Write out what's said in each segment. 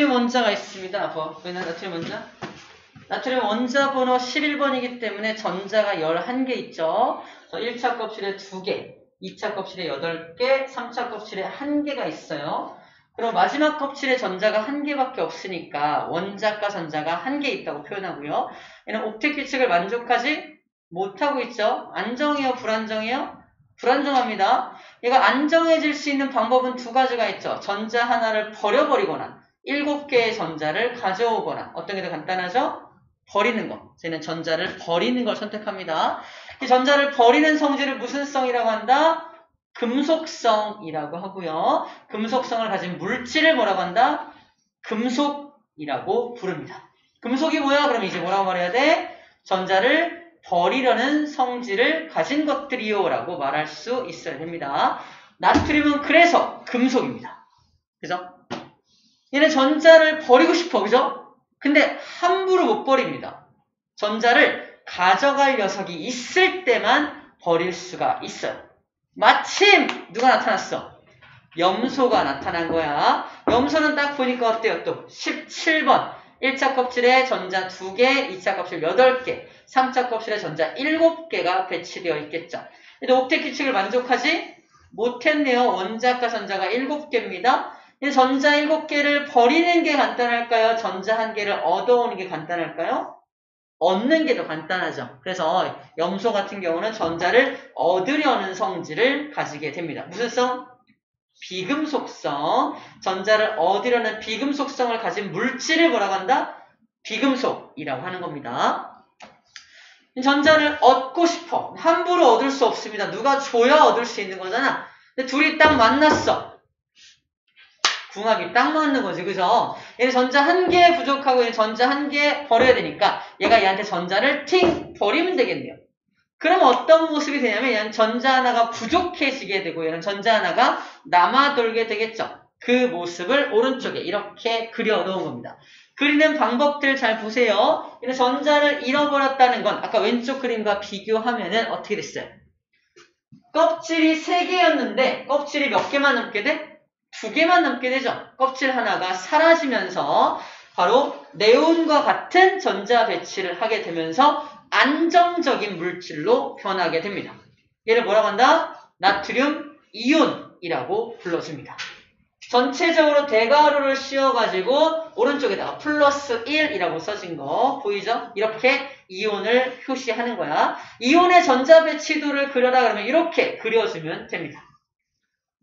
나트륨 원자가 있습니다. 보이나 나트륨 원자? 나트륨 원자 번호 11번이기 때문에 전자가 11개 있죠. 1차 껍질에 2개, 2차 껍질에 8개, 3차 껍질에 1개가 있어요. 그럼 마지막 껍질에 전자가 1개밖에 없으니까 원자과 전자가 1개 있다고 표현하고요. 얘는 옥텟 규칙을 만족하지 못하고 있죠. 안정이에요? 불안정이에요? 불안정합니다. 얘가 안정해질 수 있는 방법은 2가지가 있죠. 전자 하나를 버려버리거나 7개의 전자를 가져오거나. 어떤 게 더 간단하죠? 버리는 거. 저희는 전자를 버리는 걸 선택합니다. 이 전자를 버리는 성질을 무슨 성이라고 한다? 금속성이라고 하고요. 금속성을 가진 물질을 뭐라고 한다? 금속이라고 부릅니다. 금속이 뭐야? 그럼 이제 뭐라고 말해야 돼? 전자를 버리려는 성질을 가진 것들이요 라고 말할 수 있어야 됩니다. 나트륨은 그래서 금속입니다. 그죠? 얘는 전자를 버리고 싶어. 그죠? 근데 함부로 못 버립니다. 전자를 가져갈 녀석이 있을 때만 버릴 수가 있어요. 마침 누가 나타났어? 염소가 나타난 거야. 염소는 딱 보니까 어때요? 또 17번 1차 껍질에 전자 2개, 2차 껍질 8개, 3차 껍질에 전자 7개가 배치되어 있겠죠. 근데 옥텟 규칙을 만족하지 못했네요. 원자과 전자가 7개입니다. 전자 7개를 버리는 게 간단할까요? 전자 1개를 얻어오는 게 간단할까요? 얻는 게 더 간단하죠. 그래서 염소 같은 경우는 전자를 얻으려는 성질을 가지게 됩니다. 무슨 성? 비금속성. 전자를 얻으려는 비금속성을 가진 물질을 뭐라고 한다? 비금속이라고 하는 겁니다. 전자를 얻고 싶어. 함부로 얻을 수 없습니다. 누가 줘야 얻을 수 있는 거잖아. 근데 둘이 딱 만났어. 궁합이 딱 맞는 거지, 그죠? 얘는 전자 1개 부족하고 얘는 전자 1개 버려야 되니까 얘가 얘한테 전자를 팅 버리면 되겠네요. 그럼 어떤 모습이 되냐면 얘는 전자 하나가 부족해지게 되고 얘는 전자 하나가 남아돌게 되겠죠. 그 모습을 오른쪽에 이렇게 그려놓은 겁니다. 그리는 방법들 잘 보세요. 얘는 전자를 잃어버렸다는 건 아까 왼쪽 그림과 비교하면은 어떻게 됐어요? 껍질이 3개였는데 껍질이 몇 개만 남게 돼? 2개만 남게 되죠. 껍질 하나가 사라지면서 바로 네온과 같은 전자 배치를 하게 되면서 안정적인 물질로 변하게 됩니다. 얘를 뭐라고 한다? 나트륨 이온이라고 불러줍니다. 전체적으로 대괄호를 씌워가지고 오른쪽에다가 플러스 1이라고 써진 거 보이죠? 이렇게 이온을 표시하는 거야. 이온의 전자 배치도를 그려라 그러면 이렇게 그려주면 됩니다.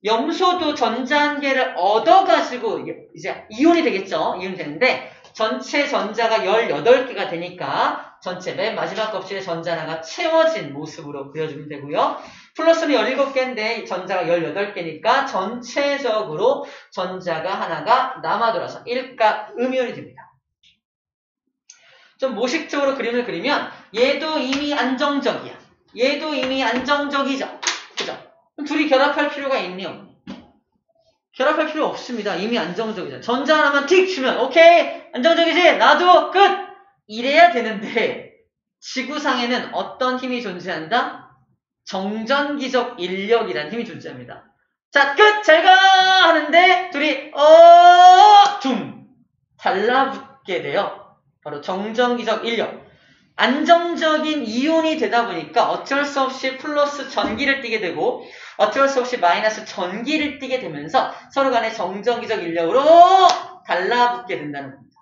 염소도 전자 1개를 얻어가지고 이제 이온이 되겠죠? 이온이 되는데 전체 전자가 18개가 되니까 전체 맨 마지막 껍질에 전자 하나가 채워진 모습으로 그려주면 되고요. 플러스는 17개인데 전자가 18개니까 전체적으로 전자가 하나가 남아돌아서 일가 음이온이 됩니다. 좀 모식적으로 그림을 그리면 얘도 이미 안정적이야. 얘도 이미 안정적이죠. 그죠? 그럼 둘이 결합할 필요가 있네요. 결합할 필요 없습니다. 이미 안정적이잖아. 전자 하나만 틱 주면 오케이 안정적이지? 나도 끝! 이래야 되는데 지구상에는 어떤 힘이 존재한다? 정전기적 인력이라는 힘이 존재합니다. 자, 끝! 잘 가! 하는데 둘이 둥! 달라붙게 돼요. 바로 정전기적 인력. 안정적인 이온이 되다 보니까 어쩔 수 없이 플러스 전기를 띠게 되고 어쩔 수 없이 마이너스 전기를 띠게 되면서 서로 간의 정전기적 인력으로 달라붙게 된다는 겁니다.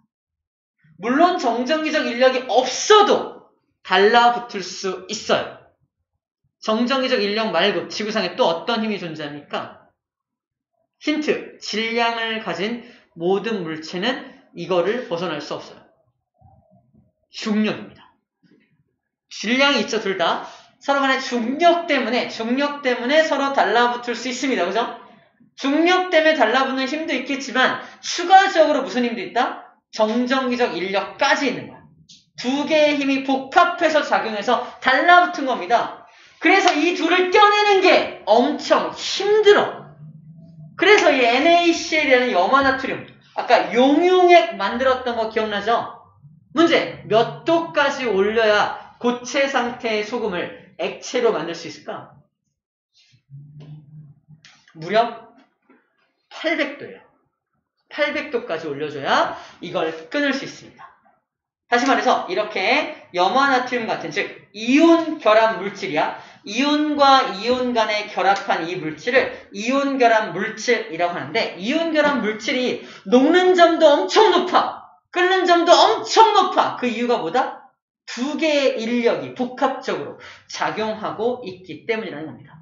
물론 정전기적 인력이 없어도 달라붙을 수 있어요. 정전기적 인력 말고 지구상에 또 어떤 힘이 존재합니까? 힌트, 질량을 가진 모든 물체는 이거를 벗어날 수 없어요. 중력입니다. 질량이 있죠, 둘 다. 서로 간의 중력 때문에 서로 달라붙을 수 있습니다. 그죠? 중력 때문에 달라붙는 힘도 있겠지만 추가적으로 무슨 힘도 있다? 정전기적 인력까지 있는 거야. 2개의 힘이 복합해서 작용해서 달라붙은 겁니다. 그래서 이 둘을 떼어내는 게 엄청 힘들어. 그래서 이 NaCl이라는 염화나트륨, 아까 용융액 만들었던 거 기억나죠? 문제, 몇 도까지 올려야 고체 상태의 소금을 액체로 만들 수 있을까? 무려 800도예요. 800도까지 올려줘야 이걸 끊을 수 있습니다. 다시 말해서 이렇게 염화나트륨 같은 즉 이온 결합 물질이야. 이온과 이온 간에 결합한 이 물질을 이온 결합 물질이라고 하는데 이온 결합 물질이 녹는 점도 엄청 높아. 끓는 점도 엄청 높아. 그 이유가 뭐다? 두 개의 인력이 복합적으로 작용하고 있기 때문이라는 겁니다.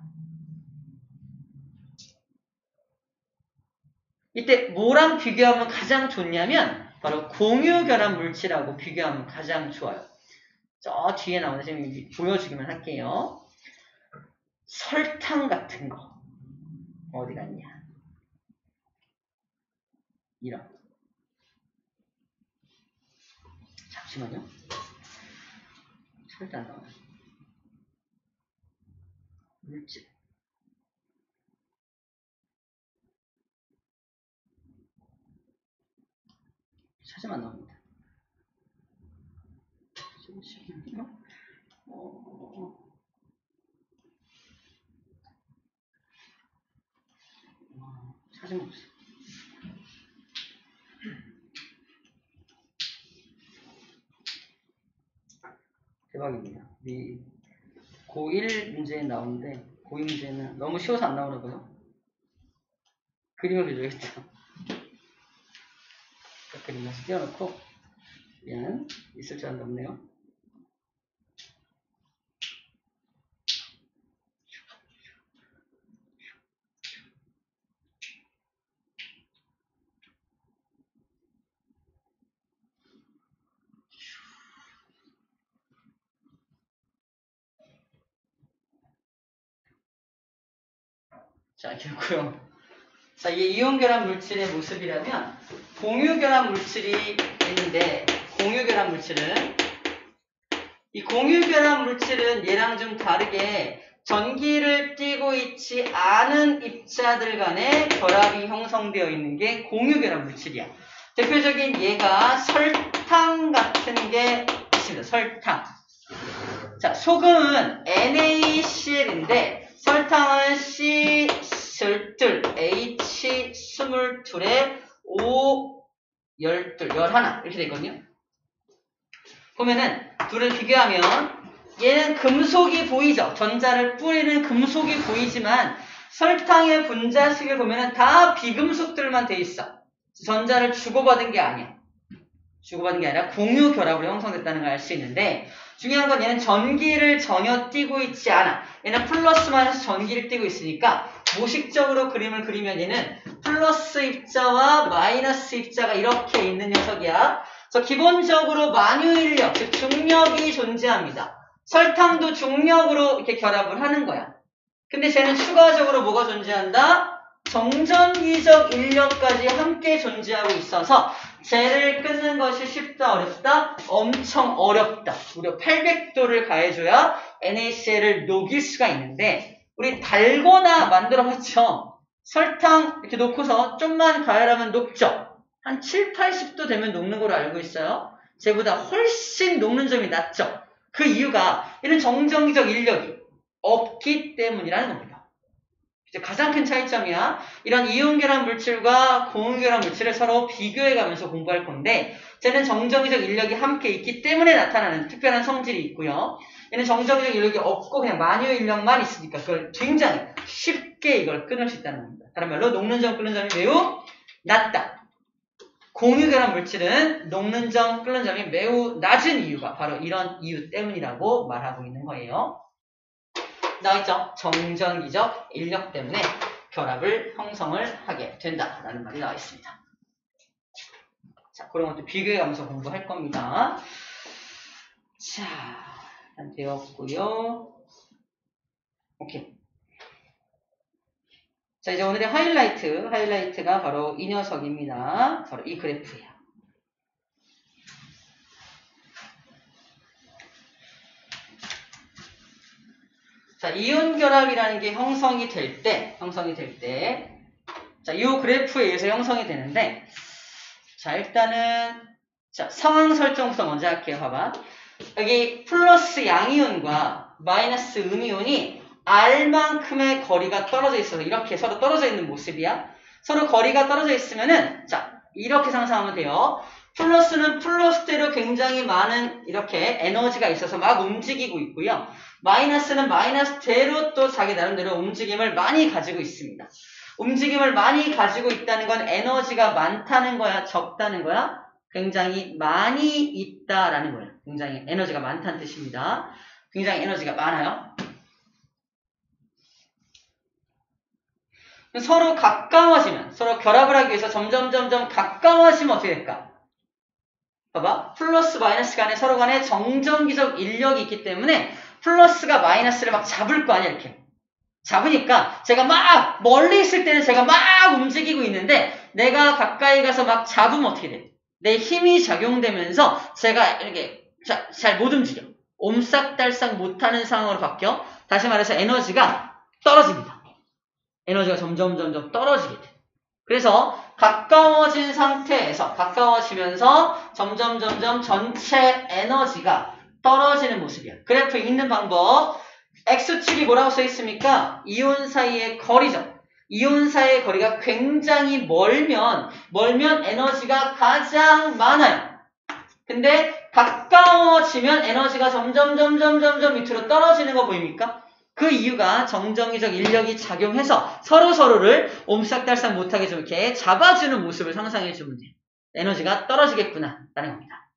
이때 뭐랑 비교하면 가장 좋냐면 바로 공유결합 물질하고 비교하면 가장 좋아요. 저 뒤에 나오는 지금 보여주기만 할게요. 설탕 같은 거 어디 갔냐? 이런. 잠시만요. 설탕 나와요. 물질. 찾으면 안 나옵니다. 잠시만요. 찾으면 없어요. 대박입니다. 고1 문제에 나오는데 고2 문제는 너무 쉬워서 안 나오나 봐요. 그림을 그려야겠죠. 그림 다시 띄워놓고 미안 있을 줄 알았는데 없네요. 자, 이렇고요. 자, 이게 이온결합 물질의 모습이라면 공유결합 물질이 있는데 공유결합 물질은 이 공유결합 물질은 얘랑 좀 다르게 전기를 띠고 있지 않은 입자들 간의 결합이 형성되어 있는 게 공유결합 물질이야. 대표적인 얘가 설탕 같은 게 있습니다. 설탕. 자, 소금은 NaCl인데 설탕은 C 열둘, H 22에 O 열둘, 11 이렇게 되거든요. 보면은 둘을 비교하면 얘는 금속이 보이죠. 전자를 뿌리는 금속이 보이지만 설탕의 분자식을 보면은 다 비금속들만 돼 있어. 전자를 주고받은 게 아니야. 주고받은 게 아니라 공유 결합으로 형성됐다는 걸 알 수 있는데 중요한 건 얘는 전기를 전혀 띠고 있지 않아. 얘는 플러스 마이너스 전기를 띠고 있으니까 모식적으로 그림을 그리면 얘는 플러스 입자와 마이너스 입자가 이렇게 있는 녀석이야. 그래서 기본적으로 만유인력, 즉 중력이 존재합니다. 설탕도 중력으로 이렇게 결합을 하는 거야. 근데 쟤는 추가적으로 뭐가 존재한다? 정전기적 인력까지 함께 존재하고 있어서 쟤를 끊는 것이 쉽다 어렵다? 엄청 어렵다. 무려 800도를 가해줘야 NaCl을 녹일 수가 있는데 우리 달고나 만들어봤죠? 설탕 이렇게 놓고서 좀만 가열하면 녹죠? 한 7, 80도 되면 녹는 걸로 알고 있어요. 쟤보다 훨씬 녹는 점이 낮죠? 그 이유가 이런 정전기적 인력이 없기 때문이라는 겁니다. 이제 가장 큰 차이점이야. 이런 이온결합 물질과 공유결합 물질을 서로 비교해가면서 공부할 건데 쟤는 정전기적 인력이 함께 있기 때문에 나타나는 특별한 성질이 있고요. 얘는 정전기적 인력이 없고 그냥 만유 인력만 있으니까 그걸 굉장히 쉽게 이걸 끊을 수 있다는 겁니다. 다른 말로 녹는 점, 끓는 점이 매우 낮다. 공유결합 물질은 녹는 점, 끓는 점이 매우 낮은 이유가 바로 이런 이유 때문이라고 말하고 있는 거예요. 나와있죠? 정전기적 인력 때문에 결합을 형성을 하게 된다라는 말이 나와 있습니다. 자, 그런 것도 비교해가면서 공부할 겁니다. 자, 일단 되었고요. 오케이. 자, 이제 오늘의 하이라이트가 바로 이 녀석입니다. 바로 이 그래프예요. 자, 이온 결합이라는 게 형성이 될 때, 자, 이 그래프에 의해서 형성이 되는데, 자, 일단은, 자, 상황 설정부터 먼저 할게요. 봐봐. 여기 플러스 양이온과 마이너스 음이온이 R만큼의 거리가 떨어져 있어서 이렇게 서로 떨어져 있는 모습이야. 서로 거리가 떨어져 있으면은, 자, 이렇게 상상하면 돼요. 플러스는 플러스대로 굉장히 많은 이렇게 에너지가 있어서 막 움직이고 있고요. 마이너스는 마이너스대로 또 자기 나름대로 움직임을 많이 가지고 있습니다. 움직임을 많이 가지고 있다는 건 에너지가 많다는 거야, 적다는 거야? 굉장히 많이 있다라는 거예요. 굉장히 에너지가 많다는 뜻입니다. 굉장히 에너지가 많아요. 서로 가까워지면, 서로 결합을 하기 위해서 점점 가까워지면 어떻게 될까? 봐봐. 플러스 마이너스 간에 서로 간에 정전기적 인력이 있기 때문에 플러스가 마이너스를 막 잡을 거 아니야, 이렇게. 잡으니까 제가 막 멀리 있을 때는 제가 막 움직이고 있는데 내가 가까이 가서 막 잡으면 어떻게 돼? 내 힘이 작용되면서 제가 이렇게 잘 못 움직여. 옴싹달싹 못하는 상황으로 바뀌어. 다시 말해서 에너지가 떨어집니다. 에너지가 점점 떨어지게 돼. 그래서 가까워진 상태에서 가까워지면서 점점 전체 에너지가 떨어지는 모습이야. 그래프 읽는 방법. X축이 뭐라고 써 있습니까? 이온 사이의 거리죠. 이온 사이의 거리가 굉장히 멀면 에너지가 가장 많아요. 근데 가까워지면 에너지가 점점 밑으로 떨어지는 거 보입니까? 그 이유가 정전기적 인력이 작용해서 서로를 옴싹달싹 못하게 좀 이렇게 잡아주는 모습을 상상해 주면 돼요. 에너지가 떨어지겠구나 라는 겁니다.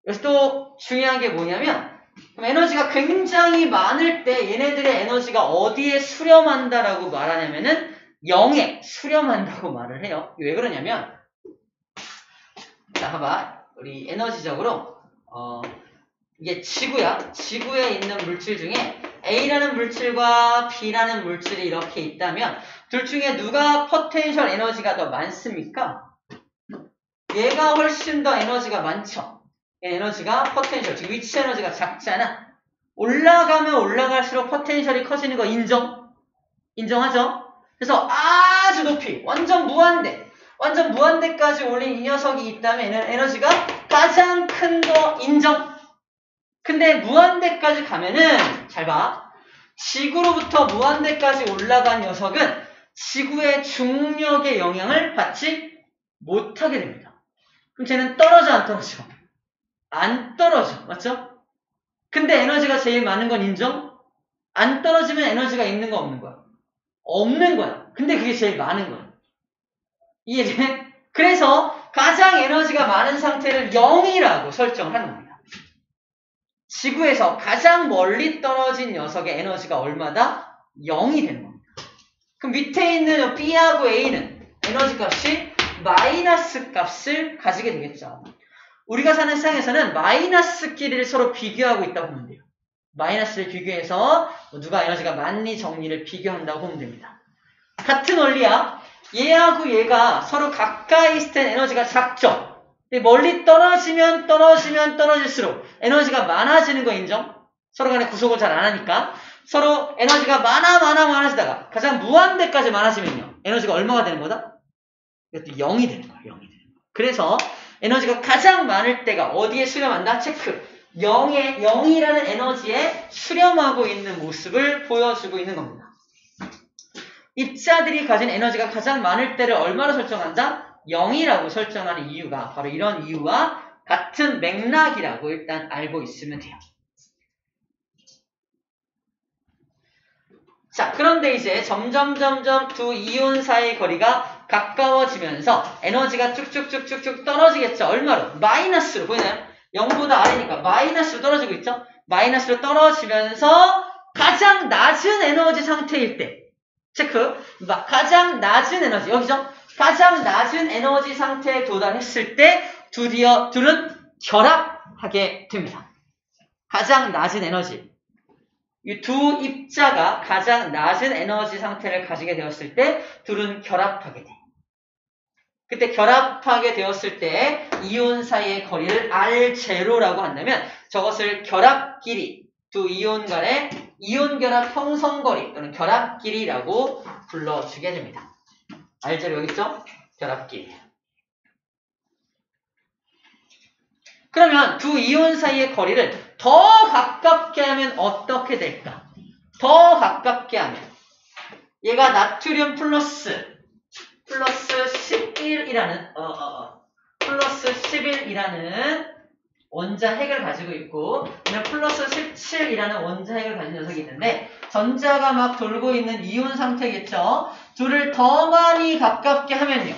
여기서 또 중요한 게 뭐냐면 그럼 에너지가 굉장히 많을 때 얘네들의 에너지가 어디에 수렴한다라고 말하냐면은 0에 수렴한다고 말을 해요. 왜 그러냐면 자 봐봐. 우리 에너지적으로 이게 지구야. 지구에 있는 물질 중에 A라는 물질과 B라는 물질이 이렇게 있다면 둘 중에 누가 포텐셜 에너지가 더 많습니까? 얘가 훨씬 더 에너지가 많죠. 에너지가 포텐셜, 즉 위치 에너지가 작잖아. 올라가면 올라갈수록 포텐셜이 커지는 거 인정하죠? 그래서 아주 높이, 완전 무한대까지 올린 이 녀석이 있다면 에너지가 가장 큰 거 인정? 근데 무한대까지 가면은 잘 봐. 지구로부터 무한대까지 올라간 녀석은 지구의 중력의 영향을 받지 못하게 됩니다. 그럼 쟤는 떨어져 안 떨어져? 안 떨어져. 맞죠? 근데 에너지가 제일 많은 건 인정? 안 떨어지면 에너지가 있는 거 없는 거야? 없는 거야. 근데 그게 제일 많은 거야. 이해돼? 그래서 가장 에너지가 많은 상태를 0이라고 설정을 하는 겁니다. 지구에서 가장 멀리 떨어진 녀석의 에너지가 얼마다? 0이 되는 겁니다. 그럼 밑에 있는 B하고 A는 에너지 값이 마이너스 값을 가지게 되겠죠. 우리가 사는 세상에서는 마이너스끼리를 서로 비교하고 있다고 보면 돼요. 마이너스를 비교해서 누가 에너지가 많니 적니를 비교한다고 보면 됩니다. 같은 원리야. 얘하고 얘가 서로 가까이 있을 땐 에너지가 작죠. 멀리 떨어지면 떨어질수록 에너지가 많아지는 거 인정? 서로 간에 구속을 잘 안 하니까 서로 에너지가 많아지다가 가장 무한대까지 많아지면요. 에너지가 얼마가 되는 거다? 이것도 0이 되는 거야. 0이 되는 거야. 그래서 에너지가 가장 많을 때가 어디에 수렴한다? 체크. 0이라는 에너지에 수렴하고 있는 모습을 보여주고 있는 겁니다. 입자들이 가진 에너지가 가장 많을 때를 얼마로 설정한다? 0이라고 설정하는 이유가 바로 이런 이유와 같은 맥락이라고 일단 알고 있으면 돼요. 자, 그런데 이제 점점 두 이온 사이의 거리가 가까워지면서 에너지가 쭉쭉쭉쭉 떨어지겠죠. 얼마로? 마이너스로. 보이나요? 0보다 아래니까 마이너스로 떨어지고 있죠. 마이너스로 떨어지면서 가장 낮은 에너지 상태일 때 체크. 가장 낮은 에너지 여기죠. 가장 낮은 에너지 상태에 도달했을 때 둘은 결합하게 됩니다. 가장 낮은 에너지. 이 두 입자가 가장 낮은 에너지 상태를 가지게 되었을 때 둘은 결합하게 돼. 그때 결합하게 되었을 때 이온 사이의 거리를 R0라고 한다면 저것을 결합 길이, 두 이온 간의 이온 결합 형성 거리 또는 결합 길이라고 불러주게 됩니다. R0 여기 있죠? 결합 길이. 그러면 두 이온 사이의 거리를 더 가깝게 하면 어떻게 될까? 더 가깝게 하면 얘가 나트륨 플러스 플러스 11이라는 플러스 11이라는 원자핵을 가지고 있고 그냥 플러스 17이라는 원자핵을 가진 녀석이 있는데 전자가 막 돌고 있는 이온 상태겠죠. 둘을 더 많이 가깝게 하면요.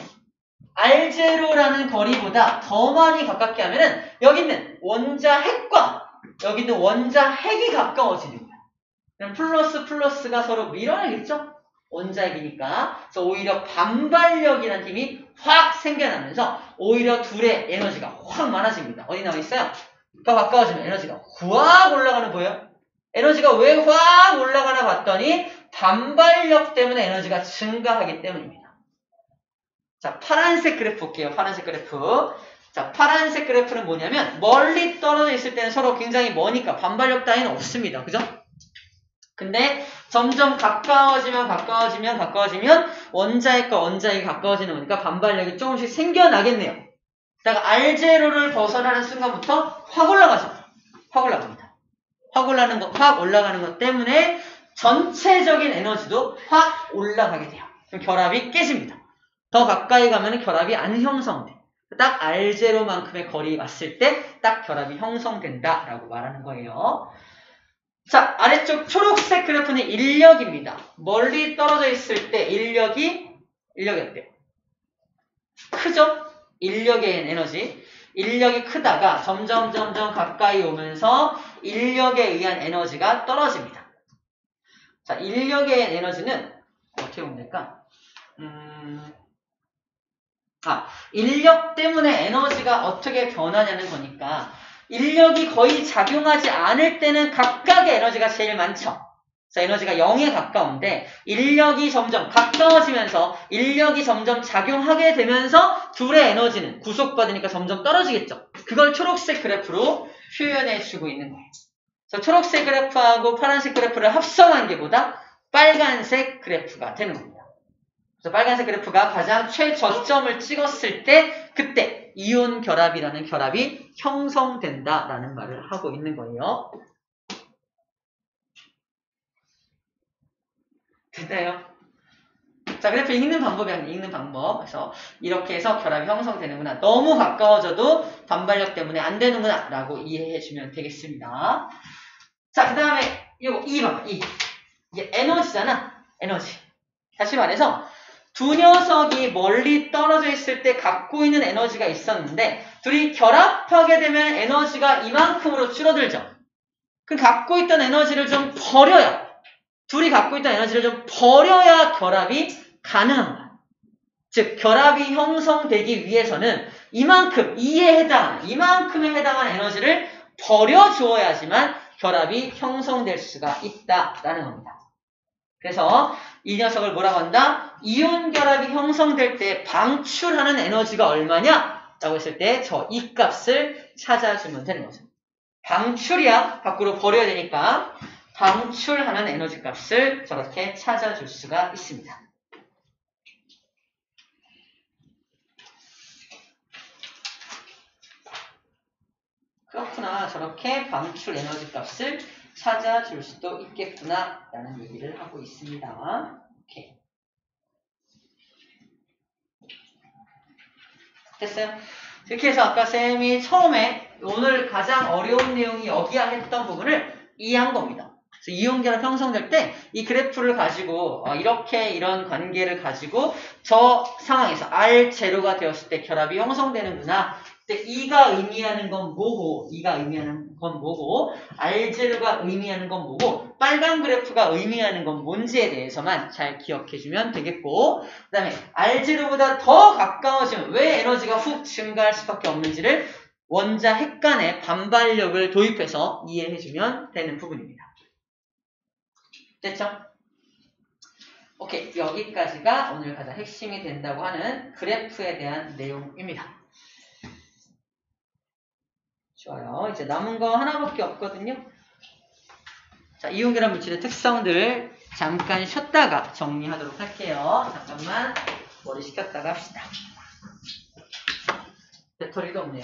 R0라는 거리보다 더 많이 가깝게 하면은 여기 있는 원자핵과 여기 있는 원자핵이 가까워지는 거예요. 그럼 플러스가 서로 밀어내겠죠? 원자핵이니까. 그래서 오히려 반발력이라는 힘이 확 생겨나면서 오히려 둘의 에너지가 확 많아집니다. 어디 나와 있어요? 더 가까워지면 에너지가 확 올라가는 거예요. 에너지가 왜 확 올라가나 봤더니 반발력 때문에 에너지가 증가하기 때문입니다. 자, 파란색 그래프 볼게요. 파란색 그래프. 자, 파란색 그래프는 뭐냐면 멀리 떨어져 있을 때는 서로 굉장히 머니까 반발력 따위는 없습니다. 그죠? 근데 점점 가까워지면 원자핵과 원자핵이 가까워지는 거니까 반발력이 조금씩 생겨나겠네요. 그다가 R0를 벗어나는 순간부터 확 올라가죠. 확 올라갑니다. 확 올라가는 것 때문에 전체적인 에너지도 확 올라가게 돼요. 그럼 결합이 깨집니다. 더 가까이 가면 결합이 안 형성돼. 딱 R0만큼의 거리에 왔을 때 딱 결합이 형성된다라고 말하는 거예요. 자, 아래쪽 초록색 그래프는 인력입니다. 멀리 떨어져 있을 때 인력이 어때요? 크죠? 인력의 에너지. 인력이 크다가 점점 가까이 오면서 인력에 의한 에너지가 떨어집니다. 자, 인력의 에너지는 어떻게 보면 될까? 인력 때문에 에너지가 어떻게 변하냐는 거니까 인력이 거의 작용하지 않을 때는 각각의 에너지가 제일 많죠. 그래서 에너지가 0에 가까운데 인력이 점점 가까워지면서 인력이 점점 작용하게 되면서 둘의 에너지는 구속받으니까 점점 떨어지겠죠. 그걸 초록색 그래프로 표현해주고 있는 거예요. 그래서 초록색 그래프하고 파란색 그래프를 합성한 게 보다 빨간색 그래프가 되는 겁니다. 그래서 빨간색 그래프가 가장 최저점을 찍었을 때 그때 이온 결합이라는 결합이 형성된다라는 말을 하고 있는 거예요. 됐나요? 자, 그래프 읽는 방법이 아니에요. 읽는 방법. 그래서 이렇게 해서 결합이 형성되는구나. 너무 가까워져도 반발력 때문에 안 되는구나 라고 이해해 주면 되겠습니다. 자, 그 다음에 이거 2번. 이게 에너지잖아. 에너지. 다시 말해서 두 녀석이 멀리 떨어져 있을 때 갖고 있는 에너지가 있었는데 둘이 결합하게 되면 에너지가 이만큼으로 줄어들죠. 그럼 갖고 있던 에너지를 좀 버려야 둘이 갖고 있던 에너지를 좀 버려야 결합이 가능한 거야. 즉 결합이 형성되기 위해서는 이만큼에 해당한 에너지를 버려주어야지만 결합이 형성될 수가 있다라는 겁니다. 그래서 이 녀석을 뭐라고 한다? 이온 결합이 형성될 때 방출하는 에너지가 얼마냐? 라고 했을 때 저 이 값을 찾아주면 되는 거죠. 방출이야 밖으로 버려야 되니까 방출하는 에너지 값을 저렇게 찾아줄 수가 있습니다. 그렇구나. 저렇게 방출 에너지 값을 찾아줄 수도 있겠구나 라는 얘기를 하고 있습니다. 오케이. 됐어요? 이렇게 해서 아까 쌤이 처음에 오늘 가장 어려운 내용이 여기야 했던 부분을 이해한 겁니다. 그래서 이온결합 형성될 때 이 그래프를 가지고 이런 관계를 가지고 저 상황에서 R0가 되었을 때 결합이 형성되는구나. 근데 E가 의미하는 건 뭐고 R0가 의미하는 건 뭐고 빨간 그래프가 의미하는 건 뭔지에 대해서만 잘 기억해주면 되겠고 그 다음에 R0보다 더 가까워지면 왜 에너지가 훅 증가할 수밖에 없는지를 원자핵 간의 반발력을 도입해서 이해해주면 되는 부분입니다. 됐죠? 오케이, 여기까지가 오늘 가장 핵심이 된다고 하는 그래프에 대한 내용입니다. 좋아요. 이제 남은 거 하나밖에 없거든요. 자, 이온결합 물질의 특성들 잠깐 쉬었다가 정리하도록 할게요. 잠깐만 머리 식혔다가 합시다. 배터리도 없네요.